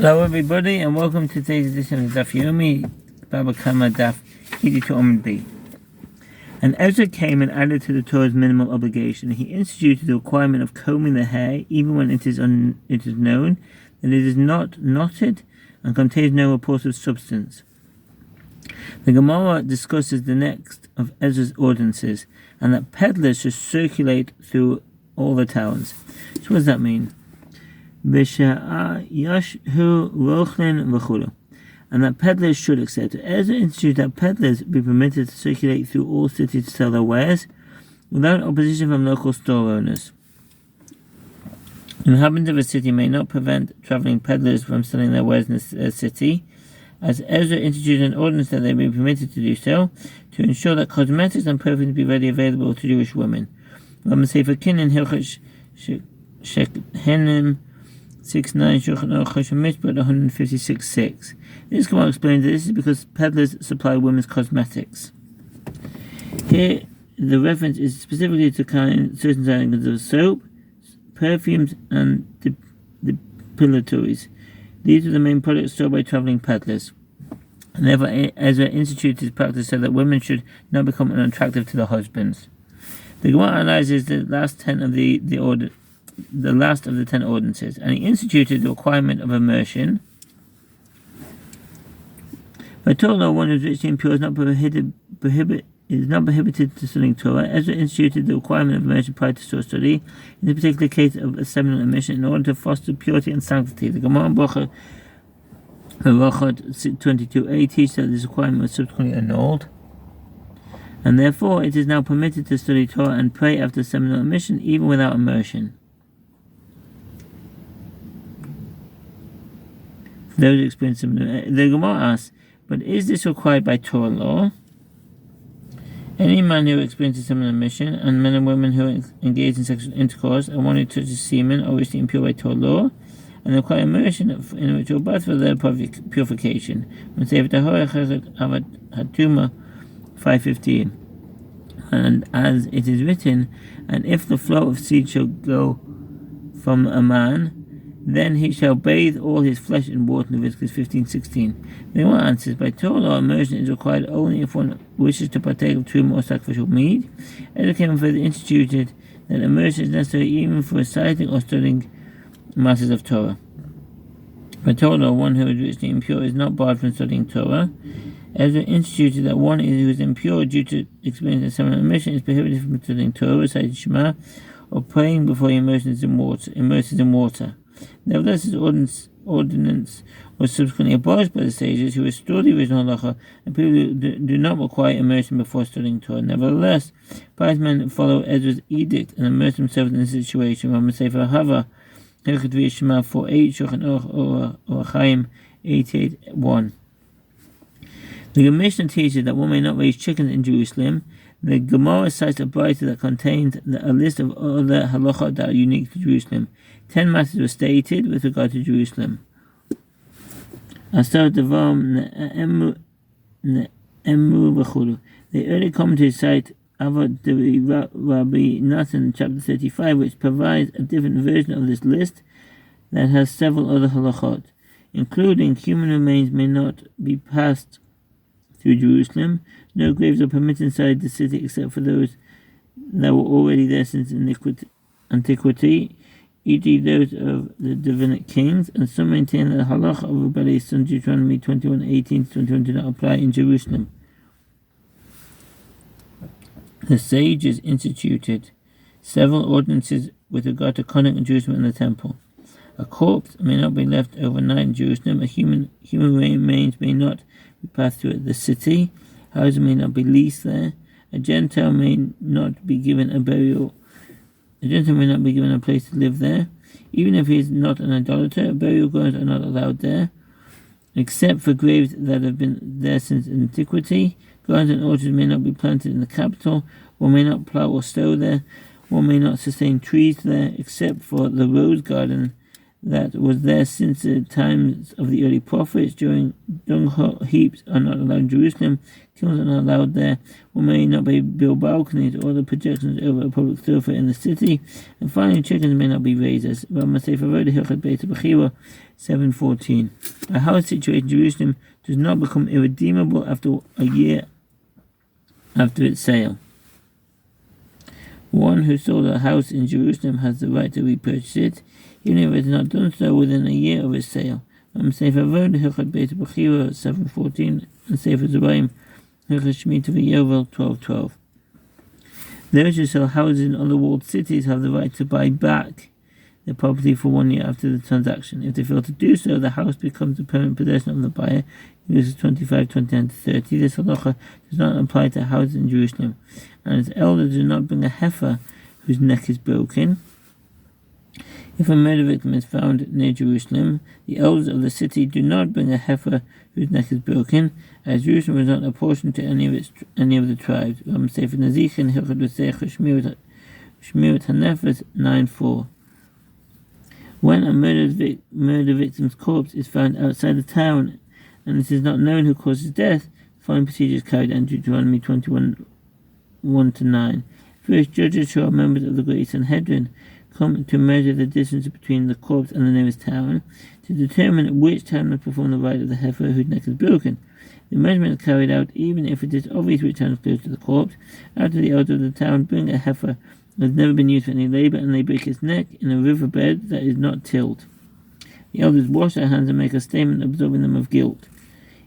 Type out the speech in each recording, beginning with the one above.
Hello everybody and welcome to today's edition of Daf Yomi, Bava, kamma, Daf 82 Amud B. And Ezra came and added to the Torah's minimal obligation. He instituted the requirement of combing the hair even when it is known that it is not knotted and contains no repulsive substance. The Gemara discusses the next of Ezra's ordinances and that peddlers should circulate through all the towns. So what does that mean? And that peddlers should accept it. Ezra instituted that peddlers be permitted to circulate through all cities to sell their wares without opposition from local store owners. Inhabitants of a city may not prevent traveling peddlers from selling their wares in the city, as Ezra instituted an ordinance that they be permitted to do so, to ensure that cosmetics and perfumes be readily available to Jewish women. 156.6. This Gemara explains that this is because peddlers supply women's cosmetics. Here, the reference is specifically to certain kinds of soap, perfumes, and depilatories. These are the main products sold by traveling peddlers. And therefore, Ezra instituted his practice so that women should not become unattractive to their husbands. The Gemara analyzes the last of the 10 ordinances, and he instituted the requirement of immersion. By Torah law, one who is rich and impure is not prohibited to studying Torah. Ezra instituted the requirement of immersion prior to Torah study, in the particular case of a seminal immersion, in order to foster purity and sanctity. The Gemara Bava 22a teaches that this requirement was subsequently annulled, and therefore it is now permitted to study Torah and pray after seminal immersion, even without immersion. Those experience the Gemara asks, but is this required by Torah law? Any man who experiences seminal emission, and men and women who engage in sexual intercourse, and one who touches semen are obviously impure by Torah law, and require immersion in a ritual bath for their purification. 5:15. And as it is written, and if the flow of seed shall go from a man, then he shall bathe all his flesh in water. Leviticus 15:16. The one answers, by Torah law, immersion is required only if one wishes to partake of true or sacrificial meat. Ezra came and further instituted that immersion is necessary even for reciting or studying masses of Torah. By Torah law, one who is richly impure is not barred from studying Torah. Ezra instituted that one who is impure due to experiencing seminal immersion is prohibited from studying Torah, reciting Shema, or praying before he immerses in water. Nevertheless, his ordinance was subsequently abolished by the sages, who restored the original halacha, and people who do not require immersion before studying Torah. Nevertheless, pious men follow Ezra's edict and immerse themselves in this situation. Rama Sefer Hava, Hilchot V'Yishma 4:8, Shulchan Aruch Chaim 88:1. The Mishnah teaches that one may not raise chickens in Jerusalem. The Gemara cites a brayta that contains a list of other halachot that are unique to Jerusalem. 10 matters were stated with regard to Jerusalem. The early commentaries cite Avad Rabbi Nathan, chapter 35, which provides a different version of this list that has several other halachot, including human remains may not be passed through Jerusalem. No graves are permitted inside the city except for those that were already there since antiquity, e.g. those of the Davidic kings, and some maintain that the halacha of Rebbe based on Deuteronomy 21:18-21 do not apply in Jerusalem. The sages instituted several ordinances with regard to conduct in Jerusalem and the temple. A corpse may not be left overnight in Jerusalem. A human remains may not be passed through the city. Houses may not be leased there. A Gentile may not be given a place to live there. Even if he is not an idolater, burial grounds are not allowed there, except for graves that have been there since antiquity. Gardens and orchards may not be planted in the capital. One may not plough or sow there. One may not sustain trees there, except for the rose garden that was there since the times of the early prophets. During dung heaps are not allowed in Jerusalem. Kilns are not allowed there. One may not build balconies or the projections over a public thoroughfare in the city. And finally, chickens may not be raised. As Rama Sefer Hilchot Beit Bechira 7:14. A house situated in Jerusalem does not become irredeemable after a year after its sale. One who sold a house in Jerusalem has the right to repurchase it, even if it has not done so within a year of its sale. Sefer Avod, Hilchot Beit Bechira 7:14, and Sefer Zerayim, Hilchot Shemitah V'Yovel 12:12. Those who sell houses in other walled cities have the right to buy back the property for 1 year after the transaction. If they fail to do so, the house becomes the permanent possession of the buyer. Verses 25:29-30. This halacha does not apply to houses in Jerusalem, and its elders do not bring a heifer whose neck is broken. If a murder victim is found near Jerusalem, the elders of the city do not bring a heifer whose neck is broken, as Jerusalem was not apportioned to any of the tribes. Sefer Nazichin, Hilchot Shmirat Hanefes 9:4. When a murder victim's corpse is found outside the town, and it is not known who caused his death, the following procedure is carried out in Deuteronomy 21:1-9. First, judges who are members of the Great Sanhedrin come to measure the distance between the corpse and the nearest town to determine which town must perform the rite of the heifer whose neck is broken. The measurement is carried out even if it is obvious which town is close to the corpse. After the elders of the town bring a heifer that has never been used for any labor, and they break its neck in a riverbed that is not tilled. The elders wash their hands and make a statement absolving them of guilt.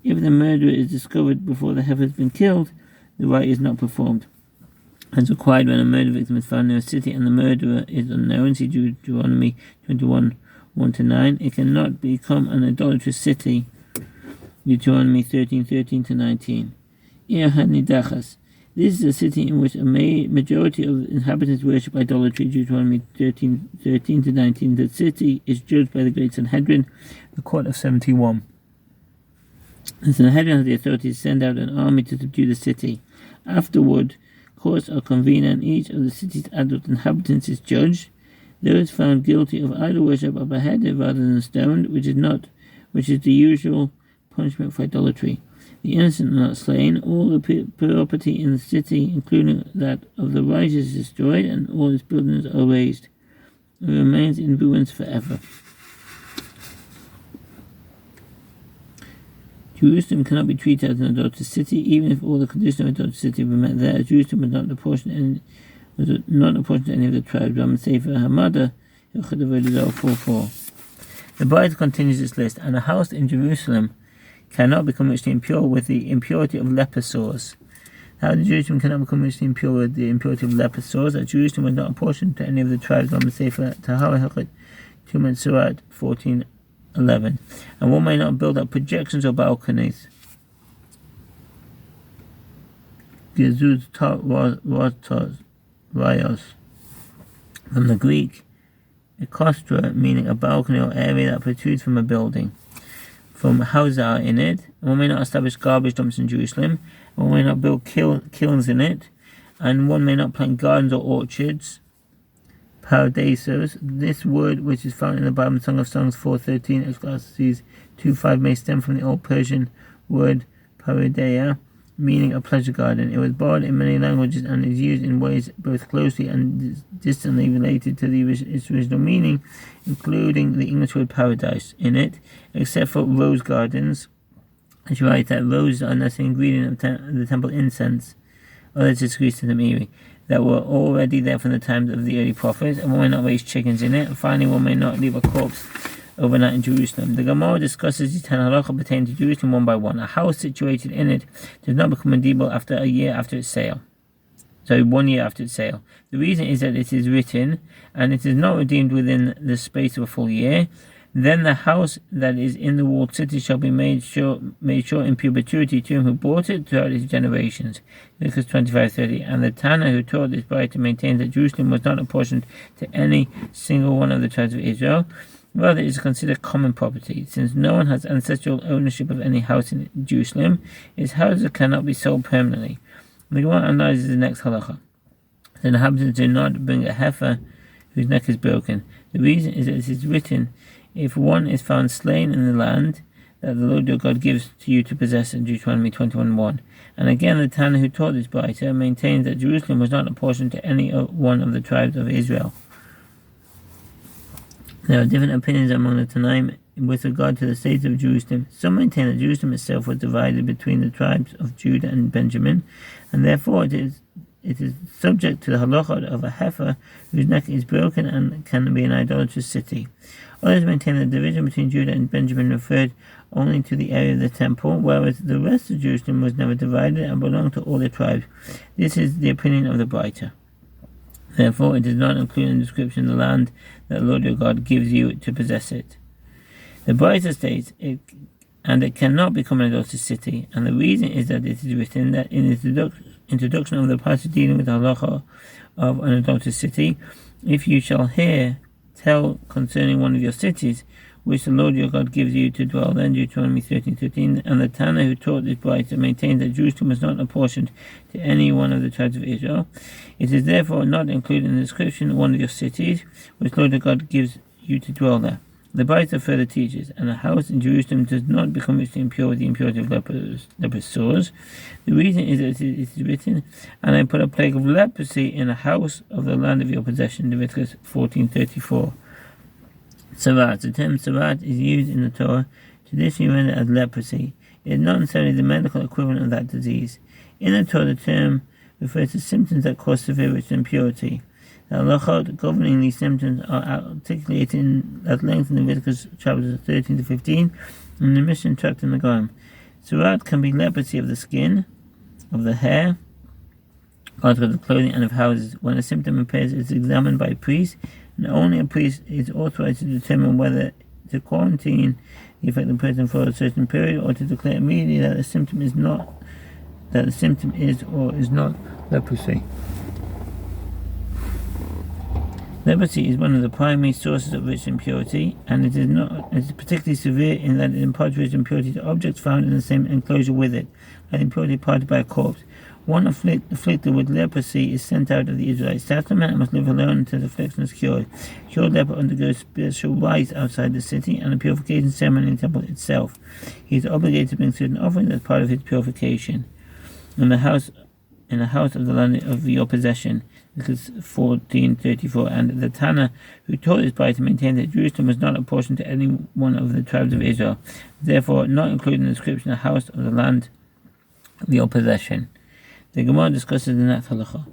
If the murderer is discovered before the heifer has been killed, the rite is not performed. As required when a murder victim is found near a city and the murderer is unknown, see Deuteronomy 21:1-9. It cannot become an idolatrous city, Deuteronomy 13:13-19. Ir HaNidachas. This is a city in which a majority of inhabitants worship idolatry, Deuteronomy 13:13-19. The city is judged by the Great Sanhedrin, the court of 71. The Sanhedrin has the authority to send out an army to subdue the city. Afterward, courts are convened and each of the city's adult inhabitants is judged. Those found guilty of idol worship are beheaded rather than stoned, which is the usual punishment for idolatry. The innocent are not slain. All the property in the city, including that of the righteous, is destroyed, and all its buildings are razed. It remains in ruins forever. Jerusalem cannot be treated as an adulterous city, even if all the conditions of an adulterous city were met there. Jerusalem was not apportioned to any of the tribes. Sefer Hamada, 4:4. The Bible continues its list, and a house in Jerusalem cannot become ritually impure with the impurity of leper sores. How Jerusalem cannot become ritually impure with the impurity of leper sores? That Jerusalem was not apportioned to any of the tribes. Sefer Tahara Hilchot Tumat Surat 14:11. And one may not build up projections or balconies. Gezuz Rayos. From the Greek, ekostra, meaning a balcony or area that protrudes from a building. From houses in it, and one may not establish garbage dumps in Jerusalem, one may not build kilns in it, and one may not plant gardens or orchards. Paradisos. This word, which is found in the Bible Song of Songs 4:13, Ecclesiastes 2:5, may stem from the Old Persian word paradeia, meaning a pleasure garden. It was borrowed in many languages and is used in ways both closely and distantly related to its original meaning, including the English word paradise in it, except for rose gardens. She writes that roses are a necessary ingredient of the temple incense. Others disagree to the Miri, that were already there from the times of the early prophets, and one may not raise chickens in it. And finally, one may not leave a corpse overnight in Jerusalem. The Gemara discusses the 10 halachot pertaining to Jerusalem one by one. A house situated in it does not become redeemable after a year after its sale. So 1 year after its sale. The reason is that it is written, and it is not redeemed within the space of a full year. Then the house that is in the walled city shall be made sure in perpetuity to him who bought it throughout his generations. Leviticus 25:30. And the Tanna who taught this Braita maintains that Jerusalem was not apportioned to any single one of the tribes of Israel. Rather, it is considered common property. Since no one has ancestral ownership of any house in Jerusalem, its houses cannot be sold permanently. The Gemara analyzes the next halacha. The inhabitants do not bring a heifer whose neck is broken. The reason is that it is written, if one is found slain in the land that the Lord your God gives to you to possess in Deuteronomy 21:1. And again, the Tanna who taught this Braita maintains that Jerusalem was not apportioned to any one of the tribes of Israel. There are different opinions among the Tanaim with regard to the state of Jerusalem. Some maintain that Jerusalem itself was divided between the tribes of Judah and Benjamin, and therefore it is subject to the halacha of a heifer whose neck is broken and can be an idolatrous city. Others maintain that the division between Judah and Benjamin referred only to the area of the temple, whereas the rest of Jerusalem was never divided and belonged to all the tribes. This is the opinion of the Braita. Therefore, it does not include in the description the land that the Lord your God gives you to possess it. The Braita states, it cannot become an idolatrous city, and the reason is that it is written that in the introduction of the passage dealing with the halacha of an idolatrous city, if you shall tell concerning one of your cities, which the Lord your God gives you to dwell there, Deuteronomy 13:13, and the Tana who taught this Braita maintained that Jerusalem was not apportioned to any one of the tribes of Israel. It is therefore not included in the description of one of your cities, which the Lord your God gives you to dwell there. The Braita further teaches, and a house in Jerusalem does not become ritually impure with the impurity of leprous sores. The reason is that it is written, and I put a plague of leprosy in a house of the land of your possession, Leviticus 14:34. Sarat. The term sarat is used in the Torah, traditionally rendered as leprosy. It is not necessarily the medical equivalent of that disease. In the Torah, the term refers to symptoms that cause severe ritual impurity. The halachot governing these symptoms are articulated at length in Leviticus chapters 13 to 15 and the Mishnah tract in the Gaon. Sarat can be leprosy of the skin, of the hair, articles of clothing, and of houses. When a symptom appears, it is examined by a priest, and only a priest is authorized to determine whether to quarantine the affected person for a certain period or to declare immediately that the symptom is or is not leprosy. Leprosy is one of the primary sources of ritual impurity, and it is particularly severe in that it imparts ritual impurity to objects found in the same enclosure with it, like impurity imparted by a corpse. One afflicted with leprosy is sent out of the Israelites. That man must live alone until the affliction is cured. Cured leper undergoes spiritual rites outside the city and a purification ceremony in the temple itself. He is obligated to bring certain offerings as part of his purification. In the house of the land of your possession, because 14:34, and the Tana who taught this Braita maintained that Jerusalem was not apportioned to any one of the tribes of Israel, therefore not included in the description of the house of the land of your possession. The Gemara discusses the next halacha.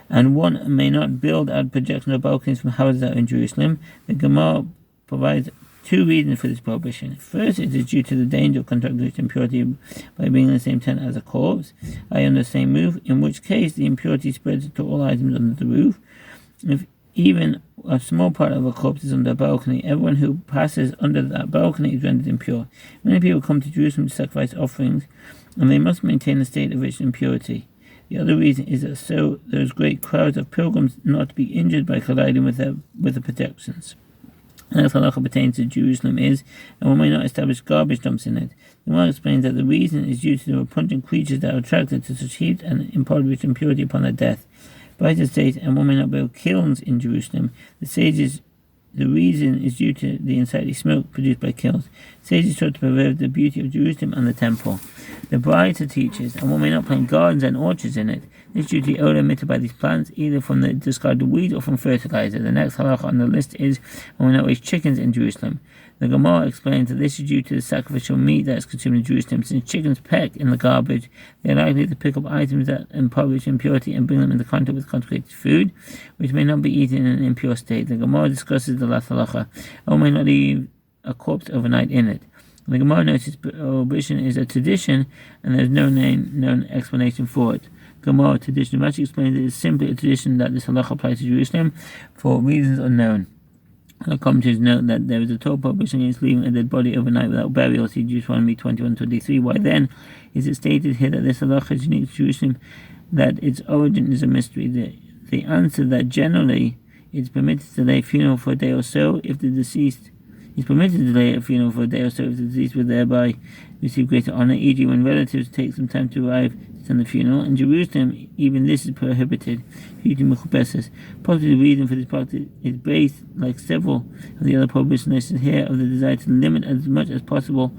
And one may not build out projections or balconies from houses that are in Jerusalem. The Gemara provides two reasons for this prohibition. First, it is due to the danger of contracting impurity by being in the same tent as a corpse, i.e. on the same roof, in which case the impurity spreads to all items under the roof. If even a small part of a corpse is under a balcony, everyone who passes under that balcony is rendered impure. Many people come to Jerusalem to sacrifice offerings, and they must maintain a state of ritual impurity. The other reason is that so those great crowds of pilgrims not to be injured by colliding with the protections. And as halacha pertains to Jerusalem is, and one may not establish garbage dumps in it. The Gemara explains that the reason is due to the repugnant creatures that are attracted to such heat and impart ritual impurity upon their death. Braita states, and one may not build kilns in Jerusalem. The reason is due to the unsightly smoke produced by kilns. Sages sought to preserve the beauty of Jerusalem and the temple. The Braita teaches, and one may not plant gardens and orchards in it. This is due to the odor emitted by these plants, either from the discarded weeds or from fertilizer. The next halacha on the list is, one may not raise chickens in Jerusalem. The Gemara explains that this is due to the sacrificial meat that is consumed in Jerusalem. Since chickens peck in the garbage, they are likely to pick up items that impart impurity and bring them into contact with consecrated food, which may not be eaten in an impure state. The Gemara discusses the last halacha. One may not leave a corpse overnight in it. The Gemara notes its prohibition is a tradition, and there is no known explanation for it. Gemara tradition actually explains that it is simply a tradition that this halacha applies to Jerusalem for reasons unknown. The commentators note that there is a Torah prohibition against leaving a dead body overnight without burial. See Deuteronomy 21:23. Why then is it stated here that this halacha is unique to Jerusalem, that its origin is a mystery? The answer that generally it's permitted to delay a funeral for a day or so if the deceased is permitted to delay a funeral for a day or so if the deceased would thereby receive greater honor, e.g. when relatives take some time to arrive to attend the funeral. In Jerusalem, even this is prohibited. Possibly the reason for this practice is based, like several of the other prohibitions listed here, of the desire to limit as much as possible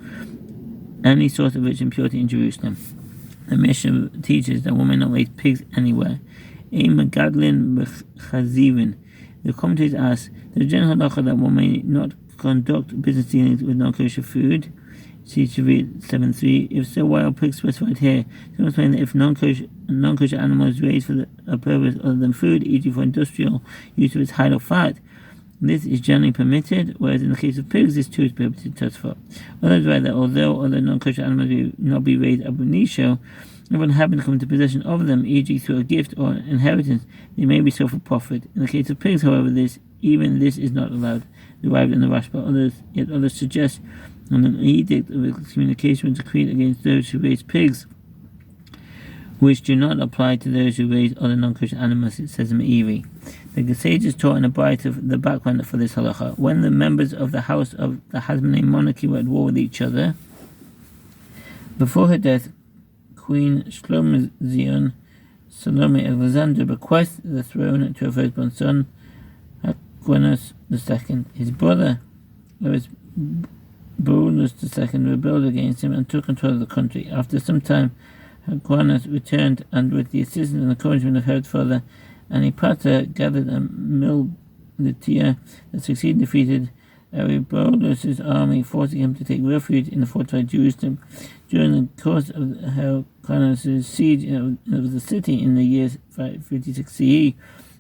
any source of rich impurity in Jerusalem. The Mishnah teaches that one may not raise pigs anywhere. The commentators ask, the general halacha that one may not conduct business dealings with non-kosher food. See Shavit 7.3. If so, why are pigs specified here? To explain that if non-kosher animal is raised for a purpose other than food, e.g. for industrial use of its hide or fat, this is generally permitted, whereas in the case of pigs, this too is prohibited. Tosfot. Others write that although other non-kosher animals may not be raised ab initio, if one happens to come into possession of them, e.g. through a gift or inheritance, they may be sold for profit. In the case of pigs, however, even this is not allowed. Derived in the Rashba. Yet others suggest an edict of excommunication was decreed against those who raise pigs, which do not apply to those who raise other non-kosher animals, it says in Meiri. The sages taught in a bright of the background for this halacha. When the members of the house of the Hasmonean monarchy were at war with each other, before her death, Queen Shlomo Salome Alexander bequeathed the throne to her firstborn son, Hyrcanus II. His brother, Barulus II, rebelled against him and took control of the country. After some time, Hyrcanus returned, and with the assistance and encouragement of her father, Antipater gathered a militia that succeeded and defeated Aristobulus' army, forcing him to take refuge in the fortified Jerusalem. During the course of Hyrcanus' siege of the city in the year 556 CE,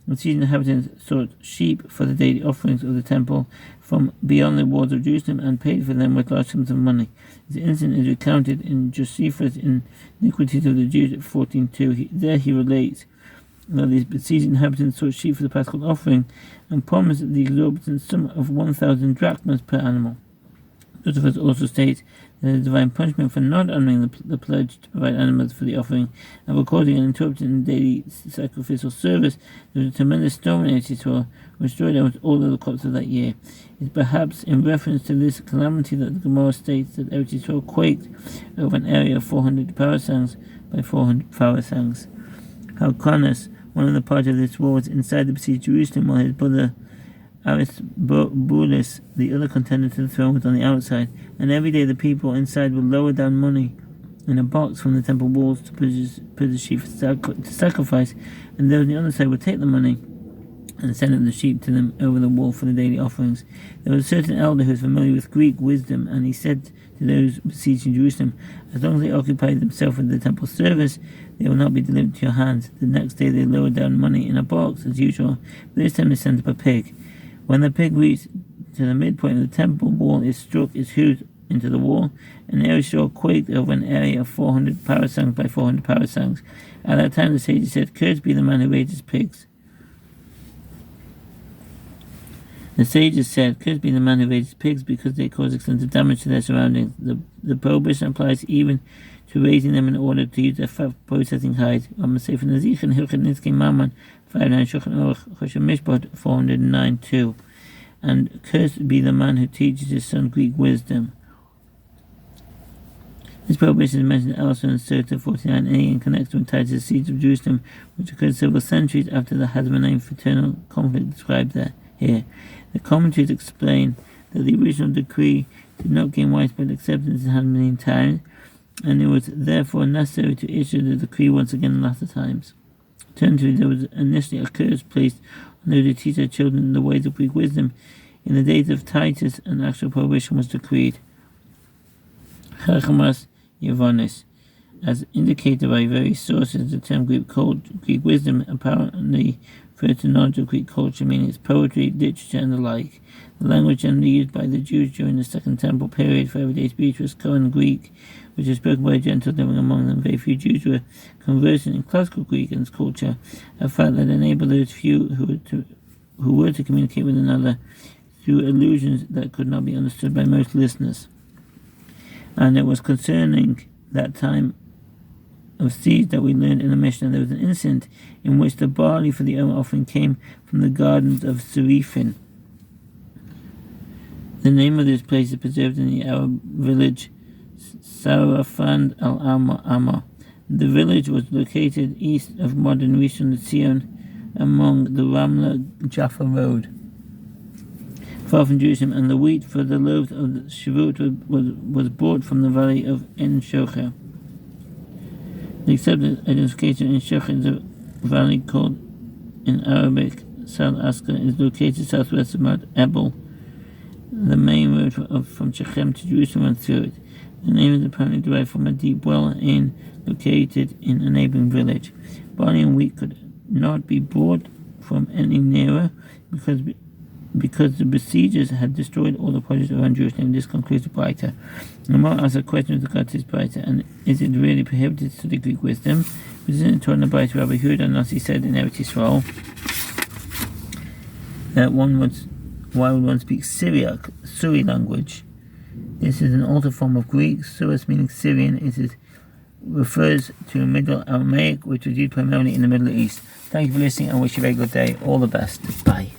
the siege inhabitants sought sheep for the daily offerings of the temple from beyond the walls of Jerusalem and paid for them with large sums of money. This incident is recounted in Josephus in Iniquities of the Jews at 14.2. There he relates that these besieged inhabitants sought sheep for the Paschal offering and promised the exorbitant sum of 1,000 drachmas per animal. Josephus also states that the divine punishment for not honoring the pledge to provide animals for the offering and for causing and interrupting the daily sacrificial service, there was a tremendous storm in Eretz Yisrael, which destroyed almost all of the crops of that year. It is perhaps in reference to this calamity that the Gemara states that Eretz Yisrael quaked over an area of 400 parasangs by 400 parasangs. Hyrcanus, one of the parties of this war, was inside the besieged Jerusalem, while his brother Aristobulus, the other contender to the throne, was on the outside, and every day the people inside would lower down money in a box from the temple walls to put the sheep to sacrifice, and those on the other side would take the money and send the sheep to them over the wall for the daily offerings. There was a certain elder who was familiar with Greek wisdom, and he said to those besieged in Jerusalem, as long as they occupied themselves with the temple service, they will not be delivered to your hands. The next day they lowered down money in a box, as usual, but this time they sent up a pig. When the pig reached to the midpoint of the temple wall, it struck its hooves into the wall, and Eretz Yisrael quaked over an area of 400 parasangs by 400 parasangs. At that time the sages said, "Cursed be the man who raises pigs." The sages said, "Cursed be the man who raises pigs, because they cause extensive damage to their surroundings." The prohibition applies even to raising them in order to use their fat processing hides. On Sefer Nazich and Hilchot Nizkei Mammon 5.9 Shulchan Aruch Choshen Mishpat 409.2. And cursed be the man who teaches his son Greek wisdom. This prohibition is mentioned also in Sota 49a and connects with ties to the siege of Jerusalem, which occurred several centuries after the Hasmonean fraternal conflict described here. The commentaries explain that the original decree did not gain widespread acceptance in Hasmonean times, and it was therefore necessary to issue the decree once again in latter times. Alternatively, there was initially a curse placed on those who teach their children the ways of Greek wisdom. In the days of Titus, an actual prohibition was decreed. Chachmas Yavonis. As indicated by various sources, the term Greek wisdom apparently refers to knowledge of Greek culture, meaning its poetry, literature, and the like. The language generally used by the Jews during the Second Temple period for everyday speech was Koine Greek, which was spoken by Gentiles living among them. Very few Jews were conversant in classical Greek and its culture, a fact that enabled those few who were to communicate with another through allusions that could not be understood by most listeners. And it was concerning that time of siege that we learned in the Mishnah. There was an incident in which the barley for the offering came from the gardens of Serifin. The name of this place is preserved in the Arab village Sarafand al-Amma. The village was located east of modern Rishon LeZion among the Ramla-Jaffa road, far from Jerusalem, and the wheat for the loaves of the Shavuot was brought from the valley of En Shocher. The accepted identification in Shocher is a valley called in Arabic Sal Aska, is located southwest of Mount Ebal the main road from Shechem to Jerusalem and through it. The name is apparently derived from a deep well located in a neighboring village. Barley and wheat could not be brought from any nearer because the besiegers had destroyed all the produce around Jerusalem. This concludes the Braita. Amar asks a question with regard to this Braita, and is it really prohibited to the Greek wisdom? Which is in the Torah and the Braita. Rabbi Yehuda Nasi said in Eretz Yisrael that why would one speak Syriac, Suri language? This is an altered form of Greek. Suris meaning Syrian. It refers to Middle Aramaic, which was used primarily in the Middle East. Thank you for listening. I wish you a very good day. All the best. Bye.